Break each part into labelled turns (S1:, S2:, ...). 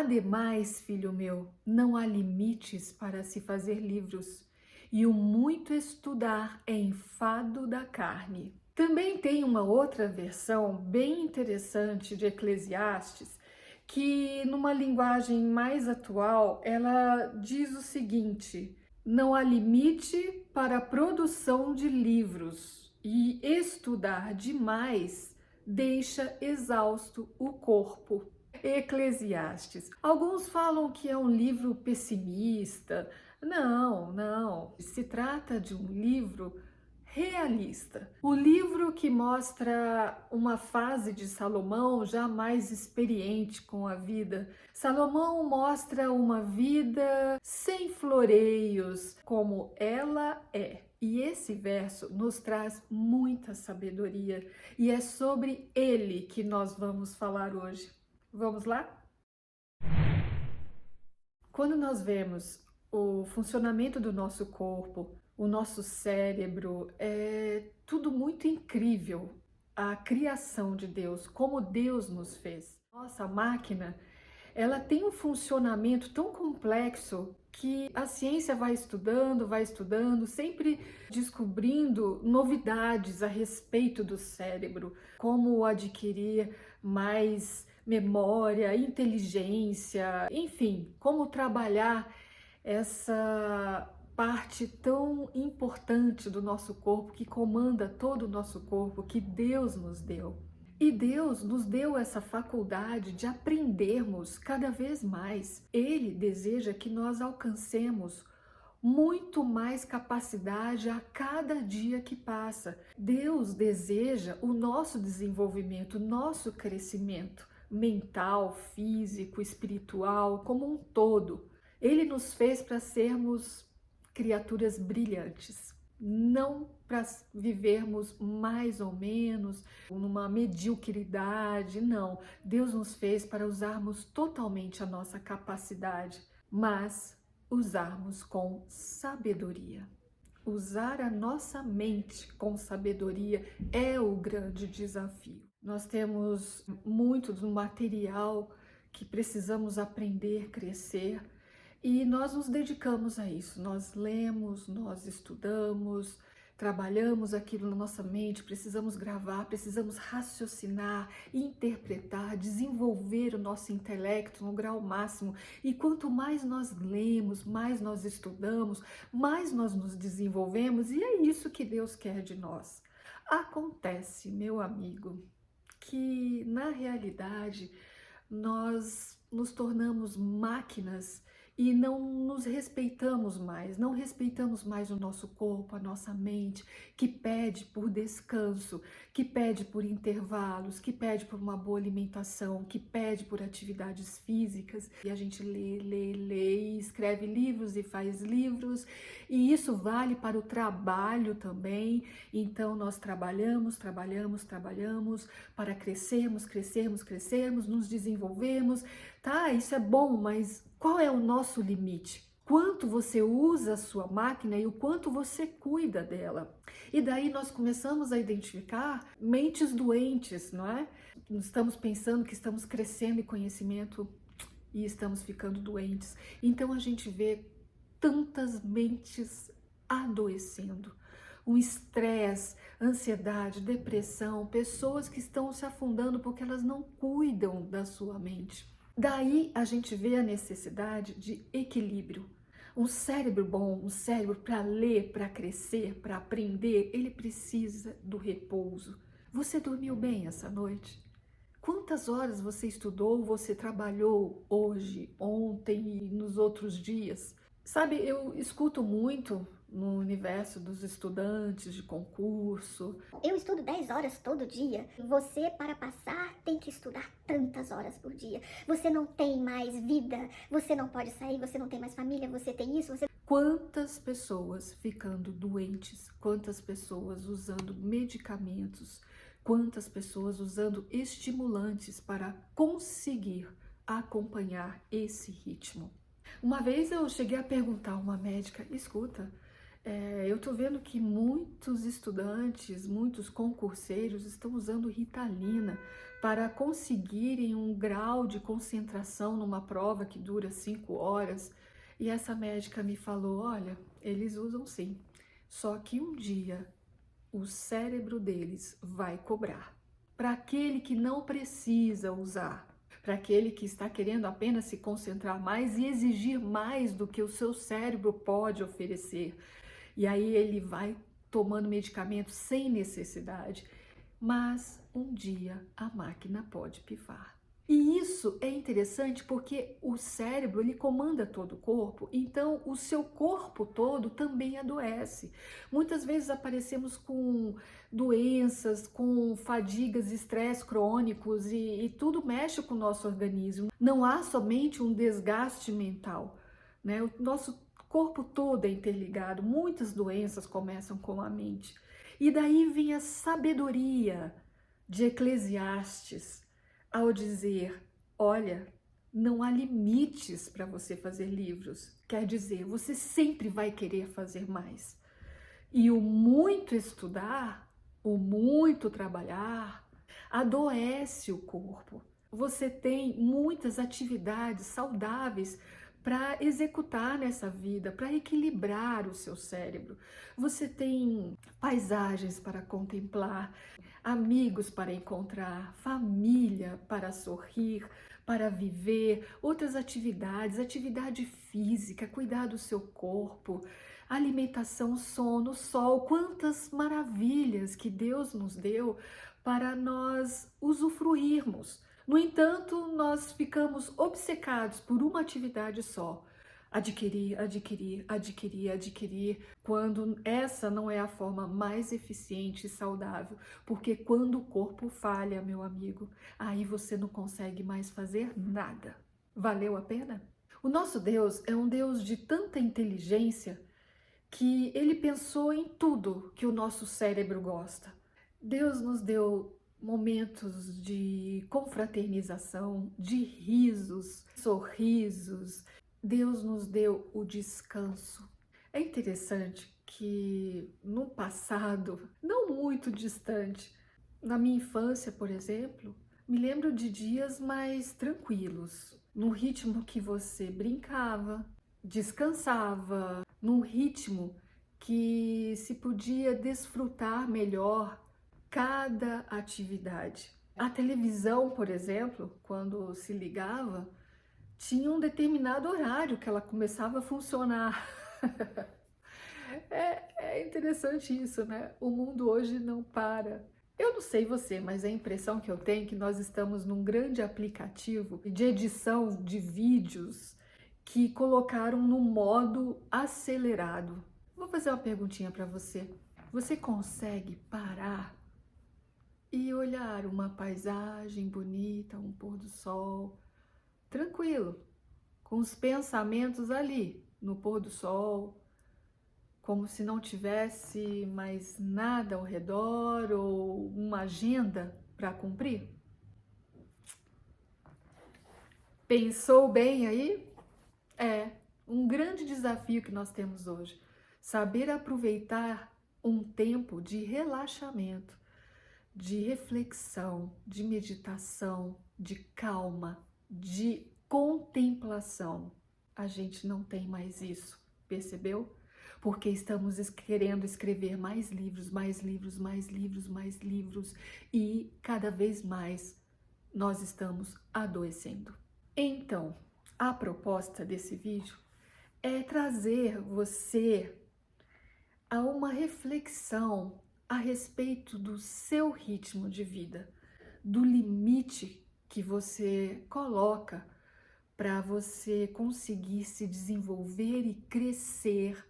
S1: Ademais, filho meu, não há limites para se fazer livros, e o muito estudar é enfado da carne. Também tem uma outra versão bem interessante de Eclesiastes, que numa linguagem mais atual, ela diz o seguinte: não há limite para a produção de livros, e estudar demais deixa exausto o corpo. Eclesiastes. Alguns falam que é um livro pessimista. Não, não. Se trata de um livro realista. O livro que mostra uma fase de Salomão já mais experiente com a vida. Salomão mostra uma vida sem floreios, como ela é. E esse verso nos traz muita sabedoria, e é sobre ele que nós vamos falar hoje. Vamos lá? Quando nós vemos o funcionamento do nosso corpo, o nosso cérebro, é tudo muito incrível. A criação de Deus, como Deus nos fez. Nossa máquina, ela tem um funcionamento tão complexo que a ciência vai estudando, sempre descobrindo novidades a respeito do cérebro, como adquirir mais memória, inteligência, enfim, como trabalhar essa parte tão importante do nosso corpo, que comanda todo o nosso corpo, que Deus nos deu. E Deus nos deu essa faculdade de aprendermos cada vez mais. Ele deseja que nós alcancemos muito mais capacidade a cada dia que passa. Deus deseja o nosso desenvolvimento, o nosso crescimento mental, físico, espiritual, como um todo. Ele nos fez para sermos criaturas brilhantes, não para vivermos mais ou menos numa mediocridade, não. Deus nos fez para usarmos totalmente a nossa capacidade, mas usarmos com sabedoria. Usar a nossa mente com sabedoria é o grande desafio. Nós temos muito do material que precisamos aprender, crescer, e nós nos dedicamos a isso. Nós lemos, nós estudamos, trabalhamos aquilo na nossa mente, precisamos gravar, precisamos raciocinar, interpretar, desenvolver o nosso intelecto no grau máximo. E quanto mais nós lemos, mais nós estudamos, mais nós nos desenvolvemos, e é isso que Deus quer de nós. Acontece, meu amigo, que na realidade nós nos tornamos máquinas e não nos respeitamos mais, não respeitamos mais o nosso corpo, a nossa mente, que pede por descanso, que pede por intervalos, que pede por uma boa alimentação, que pede por atividades físicas. E a gente lê, e escreve livros e faz livros, e isso vale para o trabalho também. Então nós trabalhamos para crescermos, nos desenvolvermos, tá? Isso é bom, mas qual é o nosso limite? Quanto você usa a sua máquina e o quanto você cuida dela. E daí nós começamos a identificar mentes doentes, não é? Estamos pensando que estamos crescendo em conhecimento e estamos ficando doentes. Então a gente vê tantas mentes adoecendo. O estresse, ansiedade, depressão, pessoas que estão se afundando porque elas não cuidam da sua mente. Daí a gente vê a necessidade de equilíbrio. Um cérebro bom, um cérebro para ler, para crescer, para aprender, ele precisa do repouso. Você dormiu bem essa noite? Quantas horas você estudou, você trabalhou hoje, ontem e nos outros dias? Sabe, eu escuto muito no universo dos estudantes de concurso.
S2: Eu estudo 10 horas todo dia. Você, para passar, tem que estudar tantas horas por dia. Você não tem mais vida, você não pode sair, você não tem mais família, você tem isso, você...
S1: Quantas pessoas ficando doentes, quantas pessoas usando medicamentos, quantas pessoas usando estimulantes para conseguir acompanhar esse ritmo. Uma vez eu cheguei a perguntar a uma médica: escuta, Eu estou vendo que muitos estudantes, muitos concurseiros estão usando Ritalina para conseguirem um grau de concentração numa prova que dura 5 horas. E essa médica me falou, olha, eles usam sim, só que um dia o cérebro deles vai cobrar. Para aquele que não precisa usar, para aquele que está querendo apenas se concentrar mais e exigir mais do que o seu cérebro pode oferecer. E aí ele vai tomando medicamento sem necessidade. Mas um dia a máquina pode pifar. E isso é interessante porque o cérebro ele comanda todo o corpo, então o seu corpo todo também adoece. Muitas vezes aparecemos com doenças, com fadigas, estresse crônicos e tudo mexe com o nosso organismo. Não há somente um desgaste mental, né? O nosso corpo todo é interligado, muitas doenças começam com a mente. E daí vem a sabedoria de Eclesiastes ao dizer, olha, não há limites para você fazer livros. Quer dizer, você sempre vai querer fazer mais. E o muito estudar, o muito trabalhar, adoece o corpo. Você tem muitas atividades saudáveis para executar nessa vida, para equilibrar o seu cérebro. Você tem paisagens para contemplar, amigos para encontrar, família para sorrir, para viver, outras atividades, atividade física, cuidar do seu corpo, alimentação, sono, sol, quantas maravilhas que Deus nos deu para nós usufruirmos. No entanto, nós ficamos obcecados por uma atividade só. Adquirir, adquirir, adquirir, adquirir, quando essa não é a forma mais eficiente e saudável. Porque quando o corpo falha, meu amigo, aí você não consegue mais fazer nada. Valeu a pena? O nosso Deus é um Deus de tanta inteligência que ele pensou em tudo que o nosso cérebro gosta. Deus nos deu momentos de confraternização, de risos, sorrisos. Deus nos deu o descanso. É interessante que no passado, não muito distante, na minha infância, por exemplo, me lembro de dias mais tranquilos, no ritmo que você brincava, descansava, num ritmo que se podia desfrutar melhor cada atividade. A televisão, por exemplo, quando se ligava, tinha um determinado horário que ela começava a funcionar. É interessante isso, né? O mundo hoje não para. Eu não sei você, mas a impressão que eu tenho é que nós estamos num grande aplicativo de edição de vídeos que colocaram no modo acelerado. Vou fazer uma perguntinha para você. Você consegue parar e olhar uma paisagem bonita, um pôr do sol, tranquilo, com os pensamentos ali no pôr do sol, como se não tivesse mais nada ao redor ou uma agenda para cumprir? Pensou bem aí? É um grande desafio que nós temos hoje. Saber aproveitar um tempo de relaxamento, de reflexão, de meditação, de calma, de contemplação. A gente não tem mais isso, percebeu? Porque estamos querendo escrever mais livros, mais livros, mais livros, mais livros e cada vez mais nós estamos adoecendo. Então, a proposta desse vídeo é trazer você a uma reflexão a respeito do seu ritmo de vida, do limite que você coloca para você conseguir se desenvolver e crescer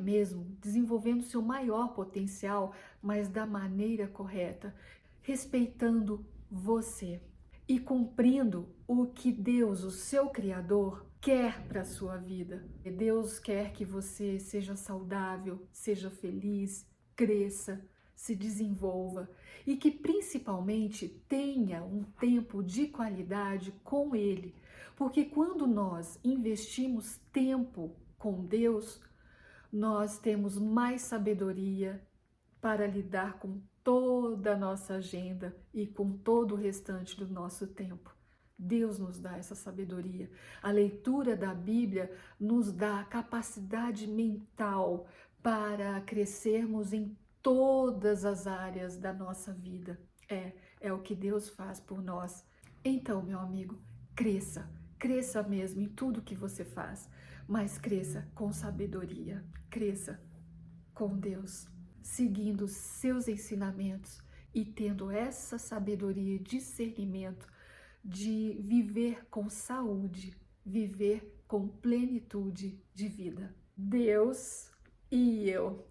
S1: mesmo, desenvolvendo seu maior potencial, mas da maneira correta, respeitando você e cumprindo o que Deus, o seu Criador, quer para a sua vida. Deus quer que você seja saudável, seja feliz, cresça, se desenvolva e que principalmente tenha um tempo de qualidade com Ele. Porque quando nós investimos tempo com Deus, nós temos mais sabedoria para lidar com toda a nossa agenda e com todo o restante do nosso tempo. Deus nos dá essa sabedoria. A leitura da Bíblia nos dá a capacidade mental para crescermos em todas as áreas da nossa vida. É o que Deus faz por nós. Então, meu amigo, cresça mesmo em tudo que você faz, mas cresça com sabedoria, cresça com Deus, seguindo seus ensinamentos e tendo essa sabedoria e discernimento de viver com saúde, viver com plenitude de vida. Deus e eu.